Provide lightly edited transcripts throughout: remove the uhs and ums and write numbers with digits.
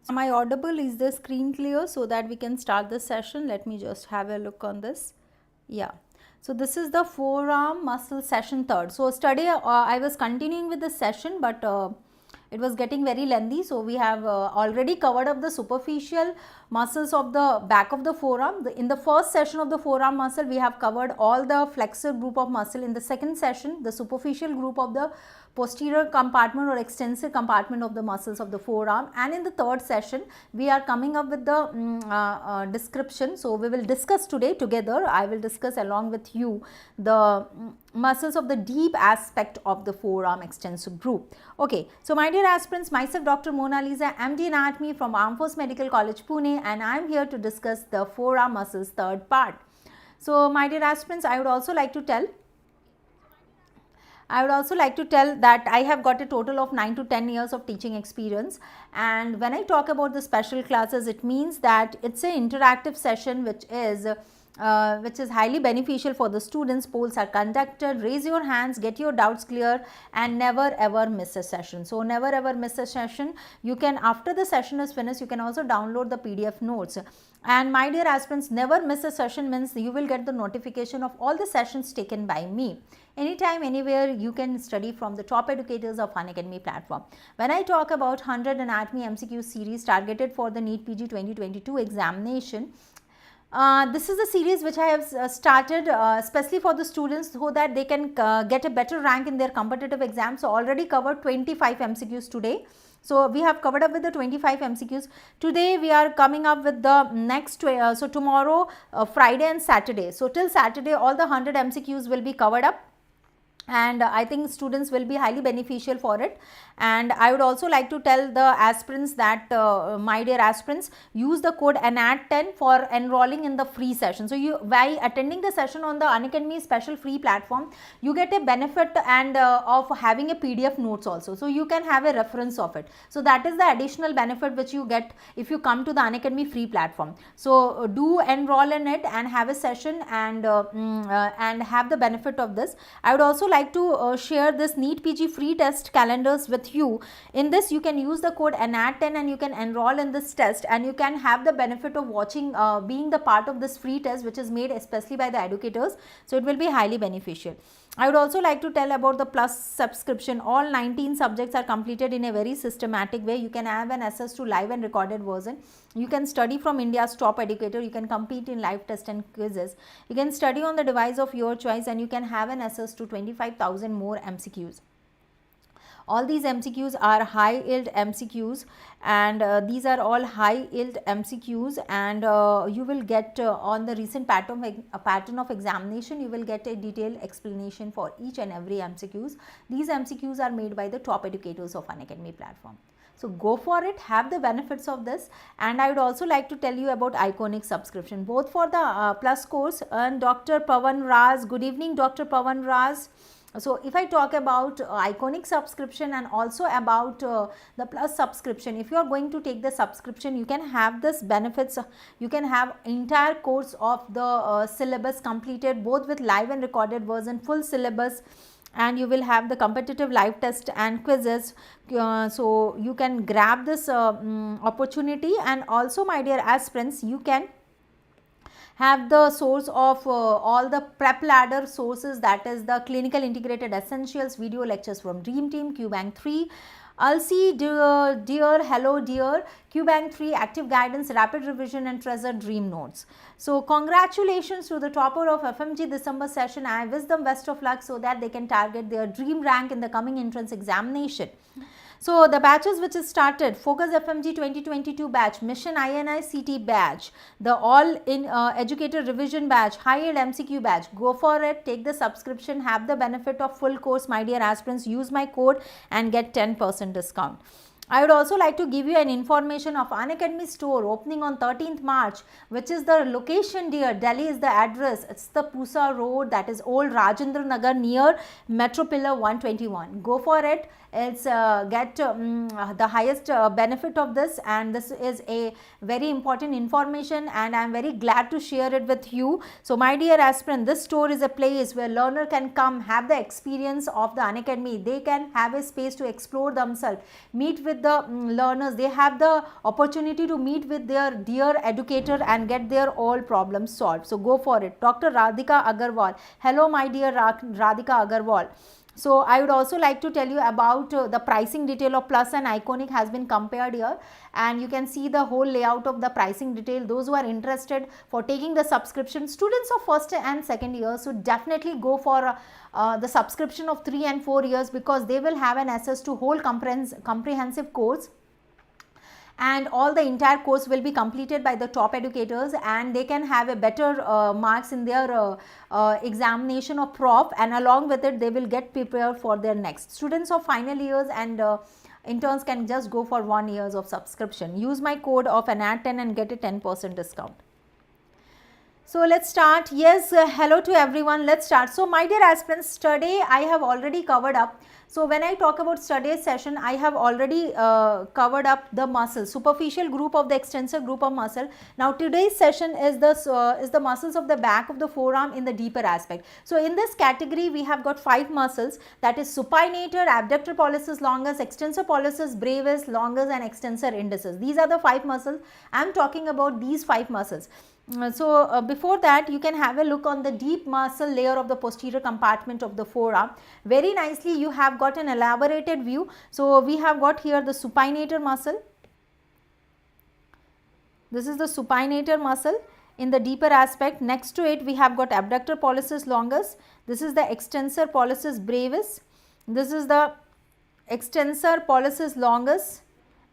Am I audible? Is the screen clear so that we can start the session? Let me just have a look on this. Yeah. So this is the forearm muscle session third. So study, I was continuing with the session, but it was getting very lengthy. So we have already covered up the superficial muscles of the back of the forearm. In the first session of the forearm muscle, we have covered all the flexor group of muscle. In the second session, the superficial group of the posterior compartment or extensor compartment of the muscles of the forearm, and in the third session we are coming up with the description. So we will discuss today together. I will discuss along with you the muscles of the deep aspect of the forearm extensor group. Okay, so my dear aspirants, myself Dr. Monalisa, MD Anatomy from Armed Force Medical College, Pune, and I am here to discuss the forearm muscles third part. So my dear aspirants, I would also like to tell that I have got a total of 9 to 10 years of teaching experience, and when I talk about the special classes, it means that it's an interactive session which is highly beneficial for the students. Polls are conducted, raise your hands, get your doubts clear, and never ever miss a session. So never ever miss a session. You can, after the session is finished, you can also download the PDF notes. And my dear aspirants, never miss a session means you will get the notification of all the sessions taken by me. Anytime, anywhere, you can study from the top educators of Unacademy platform. When I talk about 100 Anatomy MCQ series targeted for the Neet PG 2022 examination, this is the series which I have started especially for the students so that they can get a better rank in their competitive exams. So already covered 25 MCQs today. So we have covered up with the 25 MCQs. Today we are coming up with the next, so tomorrow, Friday and Saturday. So till Saturday all the 100 MCQs will be covered up, and I think students will be highly beneficial for it. And I would also like to tell the aspirants that my dear aspirants, use the code ANAT10 for enrolling in the free session. So you, by attending the session on the Unacademy special free platform, you get a benefit and of having a PDF notes also, so you can have a reference of it. So that is the additional benefit which you get if you come to the Unacademy free platform. So do enroll in it and have a session and have the benefit of this. I would also like to share this Neet PG free test calendars with you. In this you can use the code ANAT10 and you can enroll in this test, and you can have the benefit of watching, being the part of this free test which is made especially by the educators. So it will be highly beneficial. I would also like to tell about the Plus subscription. All 19 subjects are completed in a very systematic way. You can have an access to live and recorded version. You can study from India's top educator. You can compete in live tests and quizzes. You can study on the device of your choice, and you can have an access to 25,000 more MCQs. All these MCQs are high yield MCQs, and these are all high yield MCQs, and you will get on the recent pattern of examination, you will get a detailed explanation for each and every MCQs. These MCQs are made by the top educators of Unacademy platform. So go for it, have the benefits of this. And I would also like to tell you about Iconic subscription, both for the Plus course and Dr. Pawan Raz. Good evening, Dr. Pawan Raz. So if I talk about Iconic subscription and also about the Plus subscription, if you are going to take the subscription, you can have this benefits. You can have entire course of the syllabus completed, both with live and recorded version, full syllabus, and you will have the competitive live test and quizzes. So you can grab this opportunity. And also, my dear aspirants, you can have the source of all the prep ladder sources, that is the clinical integrated essentials, video lectures from Dream Team, QBank 3, Ulci, dear, hello dear, QBank 3, active guidance, rapid revision, and treasure dream notes. So congratulations to the topper of FMG December session. I wish them best of luck so that they can target their dream rank in the coming entrance examination. So the batches which is started: Focus FMG 2022 batch, Mission INI CT batch, the all in educator revision batch, high yield MCQ batch. Go for it, take the subscription, have the benefit of full course, my dear aspirants. Use my code and get 10% discount. I would also like to give you an information of Unacademy store opening on 13th March, which is the location, dear. Delhi is the address. It's the Pusa Road, that is Old Rajendra Nagar near Metro Pillar 121. Go for it. It's get the highest benefit of this, and this is a very important information, and I am very glad to share it with you. So my dear aspirant, this store is a place where learner can come, have the experience of the Unacademy. They can have a space to explore themselves, meet with with the learners, they have the opportunity to meet with their dear educator and get their all problems solved. So go for it. Dr. Radhika Agarwal. Hello my dear Radhika Agarwal. So I would also like to tell you about the pricing detail of Plus and Iconic has been compared here, and you can see the whole layout of the pricing detail. Those who are interested for taking the subscription, students of first and second year should definitely go for the subscription of 3 and 4 years, because they will have an access to whole comprehensive course, and all the entire course will be completed by the top educators, and they can have a better marks in their examination of Prof, and along with it they will get prepared for their next. Students of final years and interns can just go for 1 year of subscription. Use my code of ANAT10 and get a 10% discount. So let's start. Yes, hello to everyone. Let's start. So my dear aspirants, today I have already covered up. So when I talk about today's session, I have already covered up the muscle, superficial group of the extensor group of muscle. Now today's session is the muscles of the back of the forearm in the deeper aspect. So in this category, we have got 5 muscles, that is supinator, abductor pollicis longus, extensor pollicis, brevis, longus, and extensor indices. These are the 5 muscles. I am talking about these 5 muscles. So before that, you can have a look on the deep muscle layer of the posterior compartment of the forearm. Very nicely you have got an elaborated view. So we have got here the supinator muscle. This is the supinator muscle in the deeper aspect. Next to it we have got abductor pollicis longus. This is the extensor pollicis brevis. This is the extensor pollicis longus,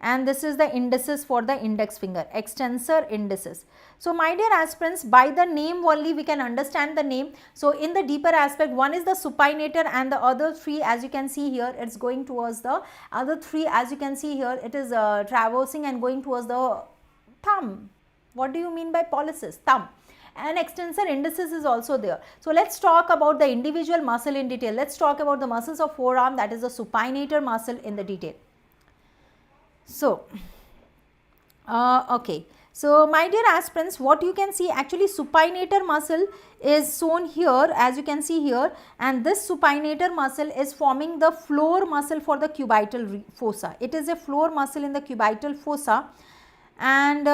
and this is the indices for the index finger, extensor indices. So my dear aspirants, by the name only we can understand the name. So in the deeper aspect, one is the supinator, and the other 3, as you can see here, it's going towards the other 3, as you can see here, it is traversing and going towards the thumb. What do you mean by pollicis? Thumb. And extensor indices is also there. So let's talk about the individual muscle in detail. Let's talk about the muscles of forearm, that is the supinator muscle, in the detail. So, okay. So, my dear aspirants, what you can see, actually supinator muscle is shown here, as you can see here, and this supinator muscle is forming the floor muscle for the cubital fossa. It is a floor muscle in the cubital fossa, and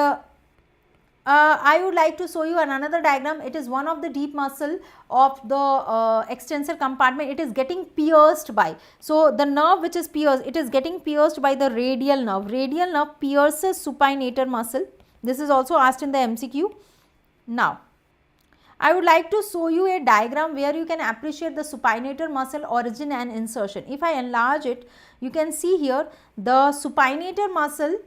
I would like to show you another diagram. It is one of the deep muscle of the extensor compartment. It is getting pierced by, so the nerve which is pierced, it is getting pierced by the radial nerve. Radial nerve pierces supinator muscle. This is also asked in the MCQ. Now, I would like to show you a diagram where you can appreciate the supinator muscle origin and insertion. If I enlarge it, you can see here the supinator muscle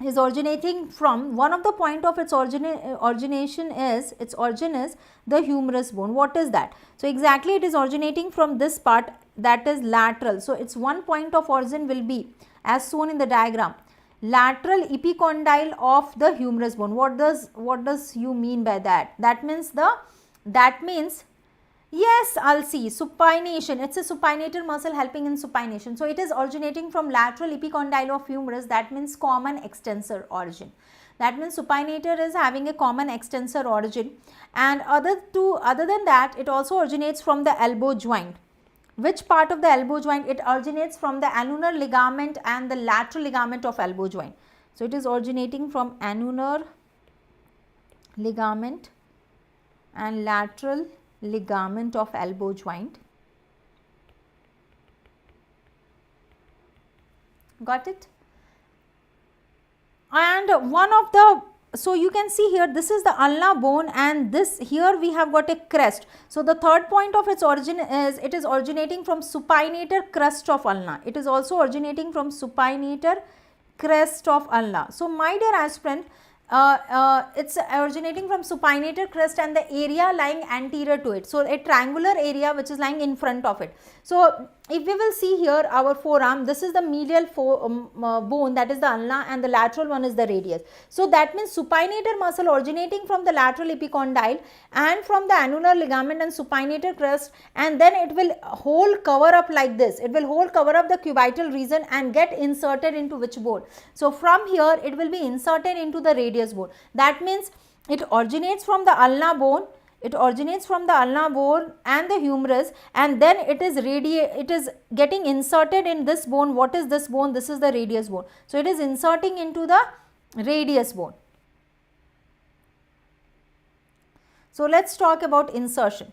is originating from, one of the point of its origination is, its origin is the humerus bone. What is that? So exactly it is originating from this part, that is lateral. So its one point of origin will be as shown in the diagram, lateral epicondyle of the humerus bone. What does you mean by that? That means yes, I'll see supination. It's a supinator muscle helping in supination. So it is originating from lateral epicondyle of humerus. That means common extensor origin. That means supinator is having a common extensor origin, and other than that, it also originates from the elbow joint. Which part of the elbow joint? It originates from the annular ligament and the lateral ligament of elbow joint. So it is originating from annular ligament and lateral ligament of elbow joint. Got it? And one of the, so you can see here, this is the ulna bone, and this here we have got a crest. So the third point of its origin is, it is originating from supinator crest of ulna. It is also originating from supinator crest of ulna. So my dear aspirant, it's originating from supinator crest and the area lying anterior to it. So a triangular area which is lying in front of it. So if we will see here our forearm, this is the medial bone, that is the ulna, and the lateral one is the radius. So that means supinator muscle originating from the lateral epicondyle and from the annular ligament and supinator crest, and then it will whole cover up like this. It will whole cover up the cubital region and get inserted into which bone? So from here it will be inserted into the radius bone. That means it originates from the ulna bone. It originates from the ulnar bone and the humerus, and then it is getting inserted in this bone. What is this bone? This is the radius bone. So it is inserting into the radius bone. So let's talk about insertion.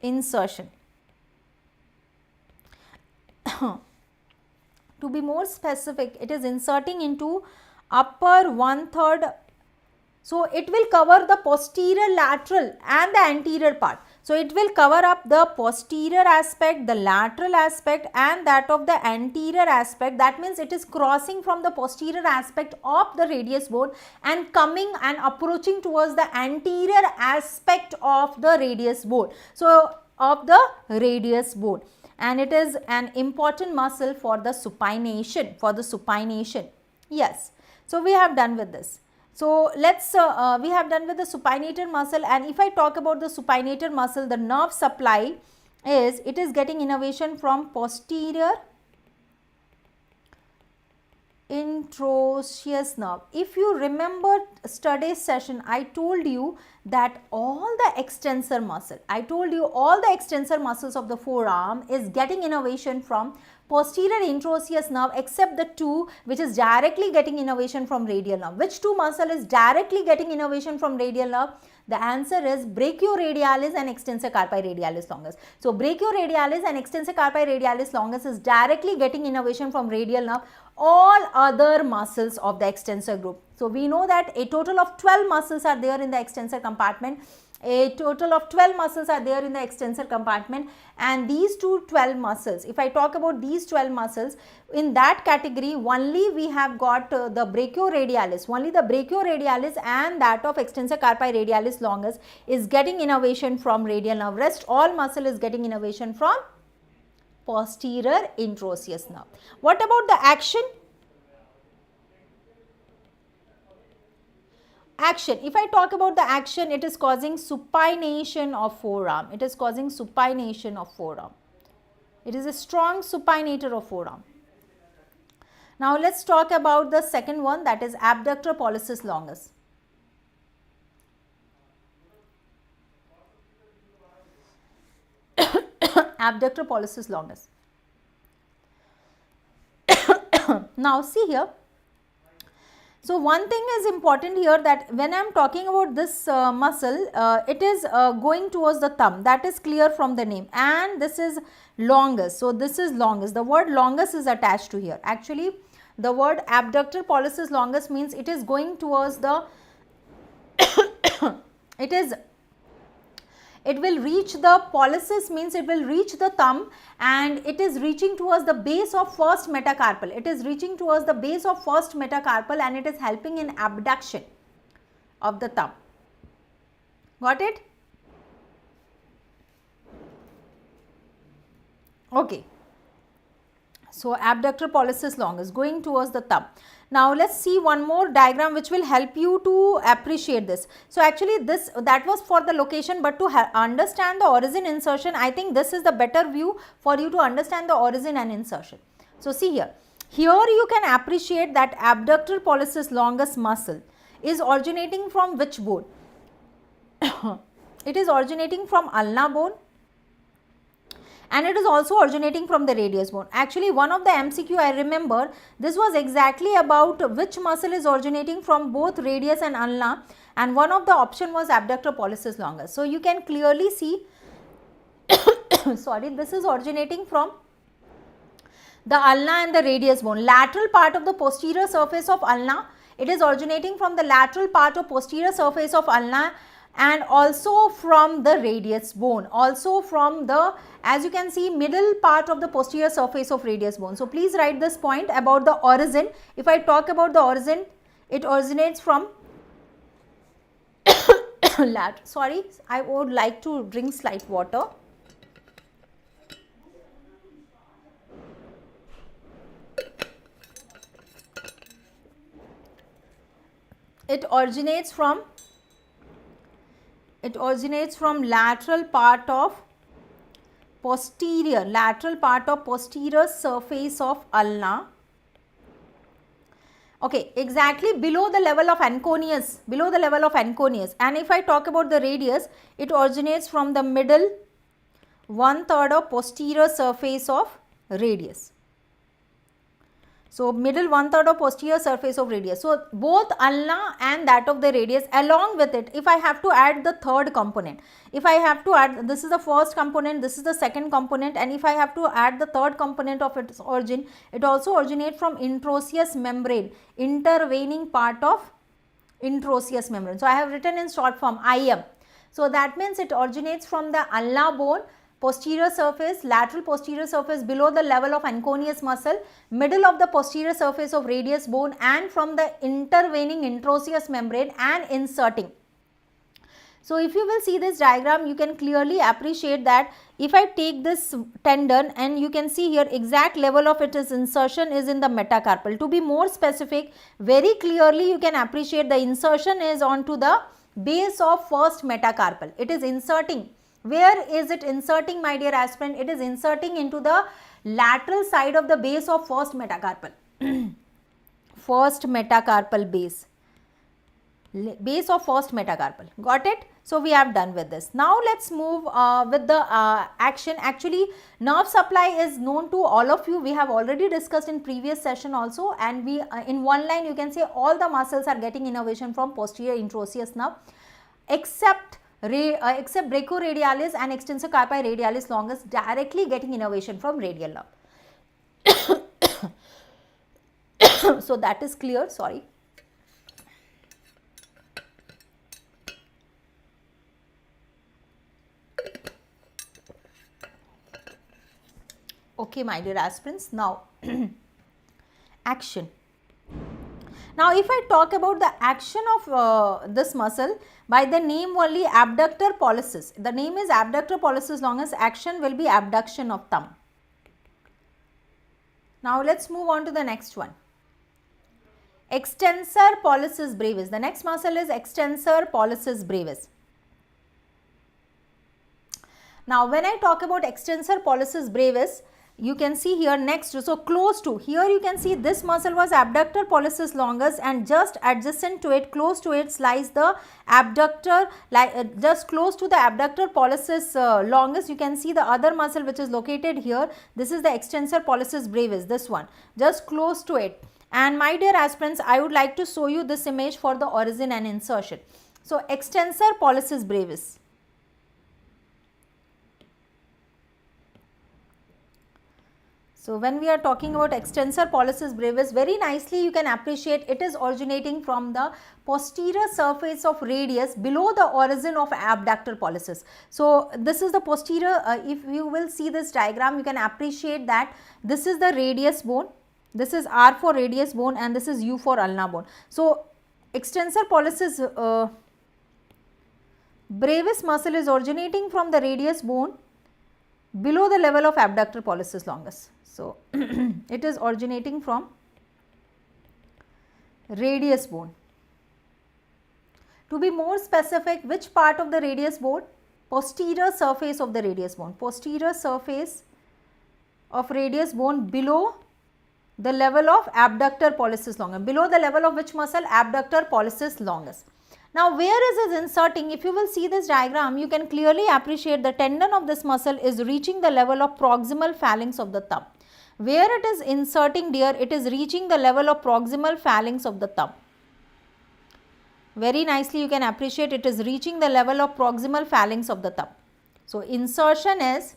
Insertion. To be more specific, it is inserting into upper 1/3. So it will cover the posterior, lateral and the anterior part. So it will cover up the posterior aspect, the lateral aspect and that of the anterior aspect. That means it is crossing from the posterior aspect of the radius bone and coming and approaching towards the anterior aspect of the radius bone. So of the radius bone, and it is an important muscle for the supination, Yes. So we have done with this. So let's we have done with the supinator muscle, and if I talk about the supinator muscle, the nerve supply is, it is getting innervation from posterior interosseous nerve. If you remember today's session, I told you that all the extensor muscles of the forearm is getting innervation from posterior interosseous nerve, except the two which is directly getting innervation from radial nerve. Which two muscle is directly getting innervation from radial nerve? The answer is brachioradialis and extensor carpi radialis longus. So brachioradialis and extensor carpi radialis longus is directly getting innervation from radial nerve. All other muscles of the extensor group. So we know that a total of 12 muscles are there in the extensor compartment. A total of 12 muscles are there in the extensor compartment, and these 12 muscles, if I talk about these 12 muscles, in that category only we have got the brachioradialis, only the brachioradialis and that of extensor carpi radialis longus is getting innervation from radial nerve. Rest all muscle is getting innervation from posterior interosseous nerve. What about the action? Action. If I talk about the action, it is causing supination of forearm. It is causing supination of forearm. It is a strong supinator of forearm. Now let's talk about the second one, that is abductor pollicis longus. Abductor pollicis longus. Now see here. So one thing is important here, that when I am talking about this muscle, it is going towards the thumb. That is clear from the name, and this is longus. So this is longus. The word longus is attached to here. Actually, the word abductor pollicis longus means it is going towards the it will reach the pollicis, means it will reach the thumb, and it is reaching towards the base of first metacarpal. It is reaching towards the base of first metacarpal, and it is helping in abduction of the thumb. Got it? Okay. So abductor pollicis longus going towards the thumb. Now let's see one more diagram which will help you to appreciate this. So actually that was for the location, but to understand the origin insertion, I think this is the better view for you to understand the origin and insertion. So see here. Here you can appreciate that abductor pollicis longus muscle is originating from which bone? It is originating from ulnar bone, and it is also originating from the radius bone. Actually, one of the MCQ I remember, this was exactly about which muscle is originating from both radius and ulnar, and one of the option was abductor pollicis longus. So you can clearly see sorry, this is originating from the ulna and the radius bone. Lateral part of the posterior surface of ulna, it is originating from the lateral part of posterior surface of ulna, and also from the radius bone, also from the, as you can see, middle part of the posterior surface of radius bone. So please write this point about the origin. If I talk about the origin, it originates from sorry, I would like to drink slight water. It originates from lateral part of posterior surface of ulna. Okay, exactly below the level of anconeus, below the level of anconeus. And if I talk about the radius, it originates from the middle 1/3 of posterior surface of radius. So, middle 1/3 of posterior surface of radius. So, both ulna and that of the radius, along with it, if I have to add the third component, if I have to add, this is the first component, this is the second component, and if I have to add the third component of its origin, it also originates from intraosseous membrane, intervening part of intraosseous membrane. So, I have written in short form IM. So, that means it originates from the ulnar bone, posterior surface, lateral posterior surface below the level of anconeus muscle, middle of the posterior surface of radius bone, and from the intervening intraosseous membrane and inserting. So, if you will see this diagram, you can clearly appreciate that if I take this tendon, and you can see here exact level of its insertion is in the metacarpal. To be more specific, very clearly you can appreciate the insertion is onto the base of first metacarpal. It is inserting. Where is it inserting, my dear aspirant? It is inserting into the lateral side of the base of first metacarpal. First metacarpal base. Base of first metacarpal. Got it? So, we have done with this. Now, let's move with the action. Actually, nerve supply is known to all of you. We have already discussed in previous session also, and we in one line you can say all the muscles are getting innervation from posterior intraosseous nerve except brachioradialis and extensor carpi radialis longus directly getting innervation from radial nerve. So, that is clear, sorry. Okay, my dear aspirants, now action. Now, if I talk about the action of this muscle by the name only abductor pollicis, the name is abductor pollicis longus, action will be abduction of thumb. Now, let us move on to the next one. Extensor pollicis brevis, the next muscle is extensor pollicis brevis. Now, when I talk about extensor pollicis brevis, you can see here next, so close to, here you can see this muscle was abductor pollicis longus, and just adjacent to it, close to it lies the abductor, like just close to the abductor pollicis longus, you can see the other muscle which is located here. This is the extensor pollicis brevis, this one, just close to it. And my dear aspirants, I would like to show you this image for the origin and insertion. So, extensor pollicis brevis. So, when we are talking about extensor pollicis brevis, very nicely you can appreciate it is originating from the posterior surface of radius below the origin of abductor pollicis. So, this is the posterior, if you will see this diagram, you can appreciate that this is the radius bone, this is R for radius bone, and this is U for ulnar bone. So, extensor pollicis brevis muscle is originating from the radius bone below the level of abductor pollicis longus. So, it is originating from radius bone. To be more specific, which part of the radius bone? Posterior surface of the radius bone. Posterior surface of radius bone below the level of abductor pollicis longus. Below the level of which muscle? Abductor pollicis longus. Now, where is it inserting? If you will see this diagram, you can clearly appreciate the tendon of this muscle is reaching the level of proximal phalanx of the thumb. Where it is inserting, dear, it is reaching the level of proximal phalanx of the thumb. Very nicely you can appreciate it is reaching the level of proximal phalanx of the thumb. So, insertion is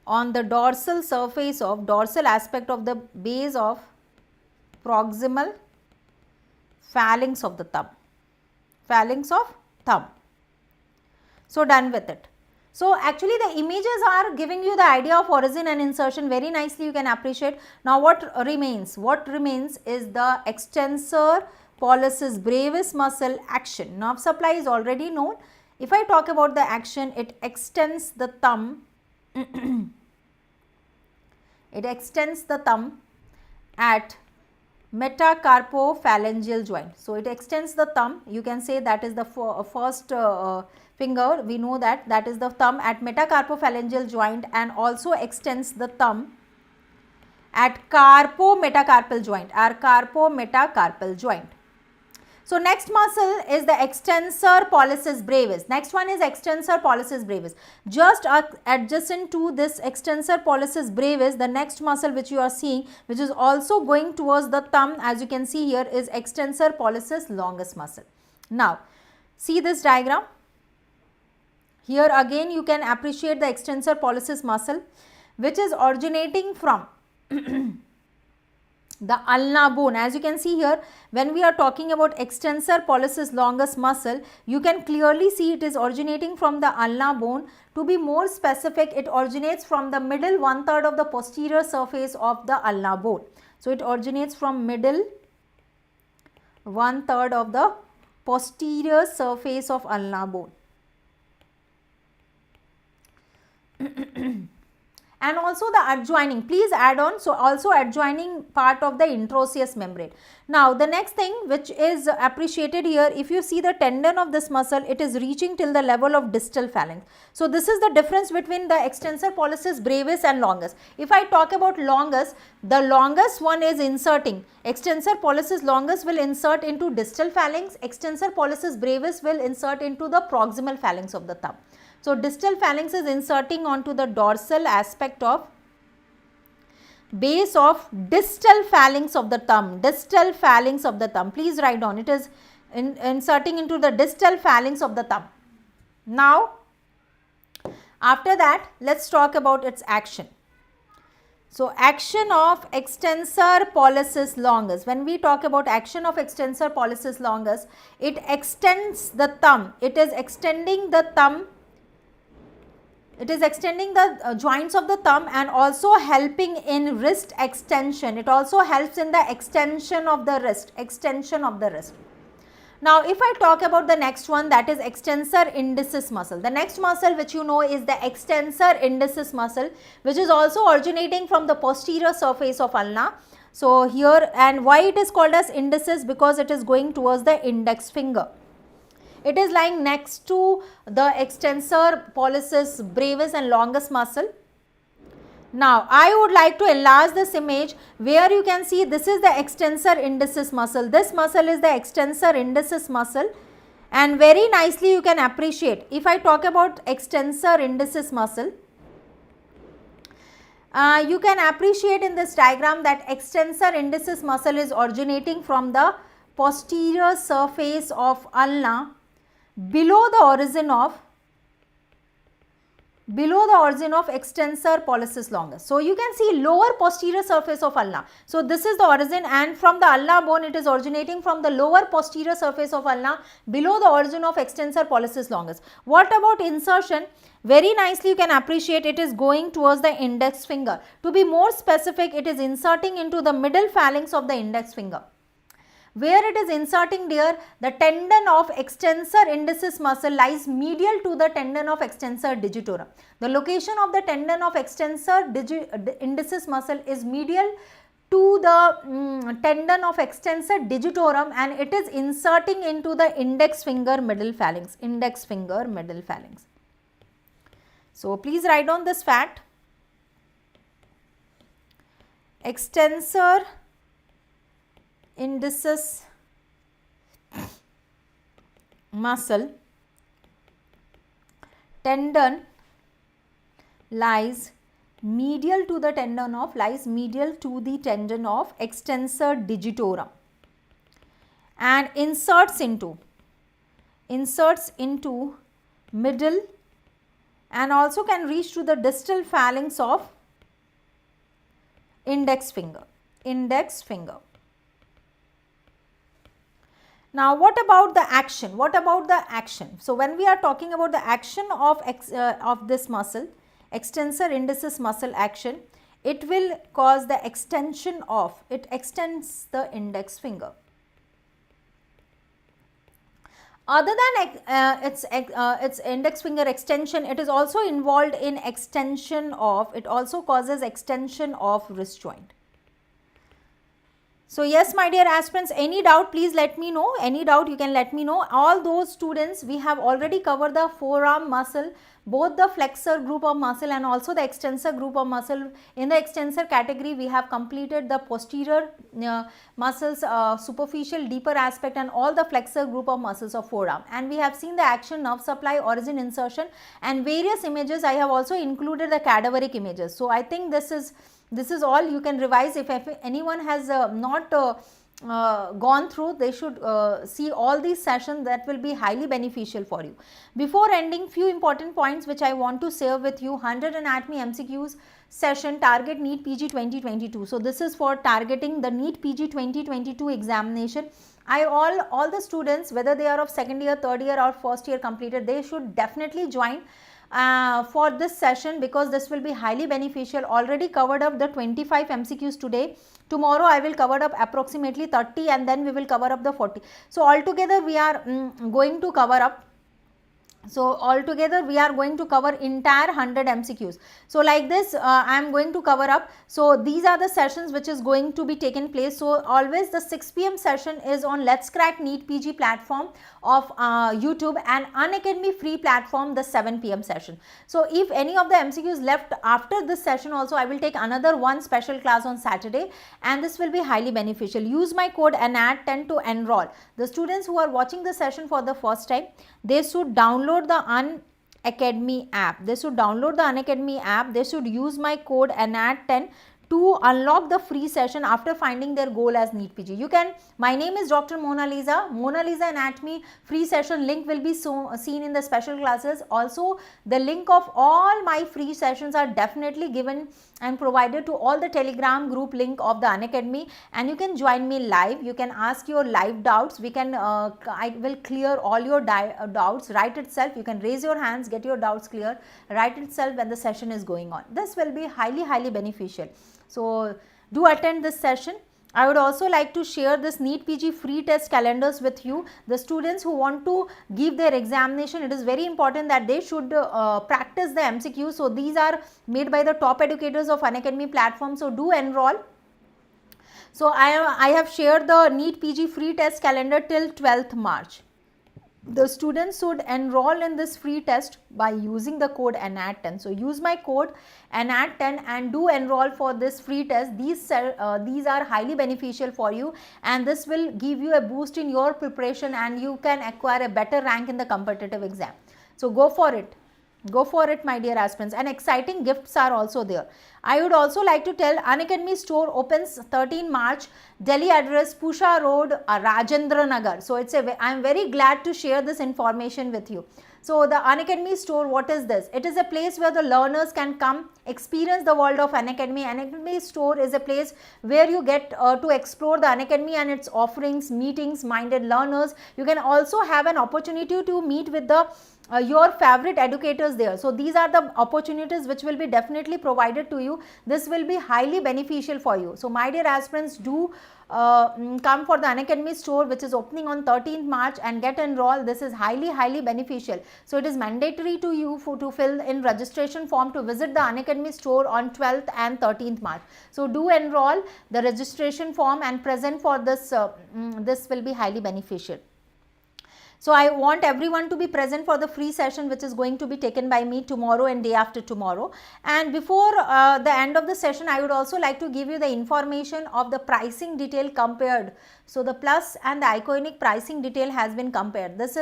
on the dorsal surface of, dorsal aspect of the base of proximal phalanx of the thumb. Phalanx of thumb. So, done with it. So, actually the images are giving you the idea of origin and insertion very nicely you can appreciate. Now, what remains? What remains is the extensor pollicis brevis muscle action. Nerve supply is already known. If I talk about the action, it extends the thumb, it extends the thumb at metacarpophalangeal joint. So, it extends the thumb, you can say that is the first finger, we know that is the thumb at metacarpophalangeal joint, and also extends the thumb at carpo-metacarpal joint, our carpo-metacarpal joint. So next muscle is the extensor pollicis brevis. Next one is extensor pollicis brevis. Just adjacent to this extensor pollicis brevis, the next muscle which you are seeing, which is also going towards the thumb, as you can see here, is extensor pollicis longus muscle. Now, see this diagram. Here again you can appreciate the extensor pollicis muscle, which is originating from the ulna bone. As you can see here, when we are talking about extensor pollicis longus muscle, you can clearly see it is originating from the ulna bone. To be more specific, it originates from the middle 1/3 of the posterior surface of the ulna bone. So it originates from middle 1/3 of the posterior surface of ulna bone. And also the adjoining, please add on, so also adjoining part of the intraosseous membrane. Now the next thing which is appreciated here, if you see the tendon of this muscle, it is reaching till the level of distal phalanx. So this is the difference between the extensor pollicis brevis and longus. If I talk about longus, the longus one is inserting. Extensor pollicis longus will insert into distal phalanx, extensor pollicis brevis will insert into the proximal phalanx of the thumb. So distal phalanx is inserting onto the dorsal aspect of base of distal phalanx of the thumb, distal phalanx of the thumb. Please write down, it is inserting into the distal phalanx of the thumb. Now, after that, let's talk about its action. So action of extensor pollicis longus. When we talk about action of extensor pollicis longus, it extends the thumb, it is extending the thumb. It is extending the joints of the thumb and also helping in wrist extension. It also helps in the extension of the wrist, Now, if I talk about the next one, that is extensor indicis muscle. The next muscle which you know is the extensor indicis muscle, which is also originating from the posterior surface of ulna. So here, and why it is called as indicis? Because it is going towards the index finger. It is lying next to the extensor pollicis brevis and longus muscle. Now, I would like to enlarge this image where you can see this is the extensor indicis muscle. This muscle is the extensor indicis muscle, and very nicely you can appreciate. If I talk about extensor indicis muscle, you can appreciate in this diagram that extensor indicis muscle is originating from the posterior surface of ulna below the origin of extensor pollicis longus. So you can see lower posterior surface of ulna. So this is the origin, and from the ulna bone it is originating from the lower posterior surface of ulna below the origin of extensor pollicis longus. What about insertion? Very nicely you can appreciate it is going towards the index finger. To be more specific, it is inserting into the middle phalanx of the index finger. Where it is inserting there, the tendon of extensor indicis muscle lies medial to the tendon of extensor digitorum. The location of the tendon of extensor indicis muscle is medial to the tendon of extensor digitorum, and it is inserting into the index finger middle phalanx, So please write down this fact. Extensor indicis muscle tendon lies medial to the tendon of extensor digitorum and inserts into middle and also can reach to the distal phalanx of index finger. Now, what about the action? So, when we are talking about the action of this muscle, extensor indicis muscle action, it will cause the extension of, it extends the index finger. Other than its index finger extension, it is also involved in extension of, it also causes extension of wrist joint. So yes, my dear aspirants, any doubt, please let me know. Any doubt, you can let me know. All those students, we have already covered the forearm muscle, both the flexor group of muscle and also the extensor group of muscle. In the extensor category, we have completed the posterior muscles, superficial, deeper aspect, and all the flexor group of muscles of forearm. And we have seen the action, nerve supply, origin, insertion, and various images. I have also included the cadaveric images. So I think this is all you can revise. If anyone has not gone through, they should see all these sessions. That will be highly beneficial for you. Before ending, few important points which I want to share with you. 100 anatomy MCQs session, target Neet PG 2022. So this is for targeting the Neet PG 2022 examination. All the students, whether they are of second year, third year or first year completed, they should definitely join for this session, because this will be highly beneficial. Already covered up the 25 MCQs today. Tomorrow I will cover up approximately 30, and then we will cover up the 40. So altogether we are going to cover up. So altogether we are going to cover entire 100 MCQs. So like this I am going to cover up. So these are the sessions which is going to be taken place. So always the 6 PM session is on Let's Crack Neet PG platform of YouTube, and Unacademy free platform the 7 PM session. So if any of the MCQs left after this session also, I will take another one special class on Saturday, and this will be highly beneficial. Use my code ANAT10 to enroll. The students who are watching the session for the first time, they should download the Unacademy app. They should download the Unacademy app. They should use my code ANAT10 to unlock the free session after finding their goal as Neet PG. You can, my name is Dr. Monalisa. Monalisa Anatomy free session link will be seen in the special classes. Also, the link of all my free sessions are definitely given and provided to all the Telegram group link of the Unacademy, and you can join me live. You can ask your live doubts. We can, I will clear all your doubts right itself. You can raise your hands, get your doubts clear right itself when the session is going on. This will be highly beneficial. So do attend this session. I would also like to share this Neet PG free test calendars with you. The students who want to give their examination, it is very important that they should practice the MCQ. So these are made by the top educators of Unacademy platform. So do enroll. So I have shared the Neet PG free test calendar till 12th March. The students should enroll in this free test by using the code ANAT10. So use my code ANAT10 and do enroll for this free test. These are highly beneficial for you, and this will give you a boost in your preparation, and you can acquire a better rank in the competitive exam. So go for it. Go for it, my dear aspirants, and exciting gifts are also there. I would also like to tell Unacademy store opens 13 March, Delhi address Pusha Road, Rajendra Nagar. So I am very glad to share this information with you. So the Unacademy store, what is this? It is a place where the learners can come experience the world of Unacademy. Unacademy store is a place where you get to explore the Unacademy and its offerings, meetings, minded learners. You can also have an opportunity to meet with the your favorite educators there. So these are the opportunities which will be definitely provided to you. This will be highly beneficial for you. So my dear aspirants, do come for the Unacademy store, which is opening on 13th March, and get enrolled. This is highly beneficial. So it is mandatory to you to fill in registration form to visit the Unacademy store on 12th and 13th March. So do enroll the registration form and present for this. This will be highly beneficial. So I want everyone to be present for the free session, which is going to be taken by me tomorrow and day after tomorrow. And before the end of the session, I would also like to give you the information of the pricing detail compared. So the plus and the iconic pricing detail has been compared. This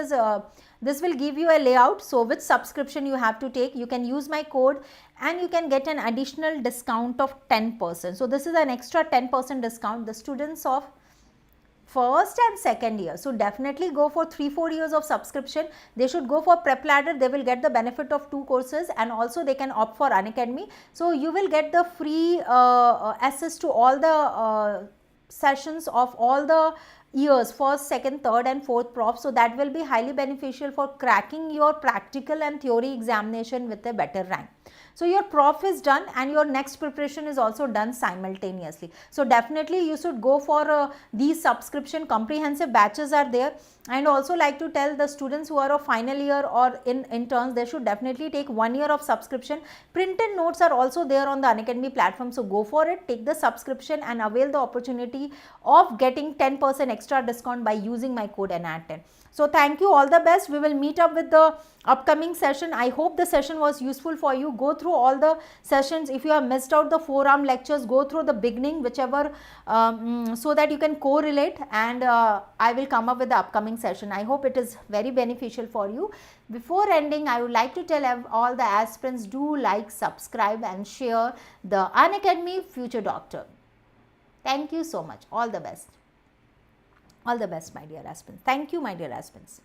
will give you a layout. So which subscription you have to take, you can use my code and you can get an additional discount of 10%. So this is an extra 10% discount. The students of first and second year, so definitely go for 3-4 years of subscription. They should go for prep ladder. They will get the benefit of 2 courses, and also they can opt for Unacademy. So you will get the free access to all the sessions of all the years, first, second, third and fourth prof. So that will be highly beneficial for cracking your practical and theory examination with a better rank. So your prof is done and your next preparation is also done simultaneously. So definitely you should go for these subscription comprehensive batches are there. And also like to tell the students who are of final year or in interns, they should definitely take 1 year of subscription. Printed notes are also there on the Unacademy platform. So go for it, take the subscription and avail the opportunity of getting 10% extra discount by using my code NAT10. So thank you, all the best. We will meet up with the upcoming session. I hope the session was useful for you. Go through all the sessions. If you have missed out the forearm lectures, go through the beginning, whichever, so that you can correlate, and I will come up with the upcoming session. I hope it is very beneficial for you. Before ending, I would like to tell all the aspirants, do like, subscribe and share the Unacademy Future Doctor. Thank you so much. All the best. All the best, my dear aspirants. Thank you, my dear aspirants.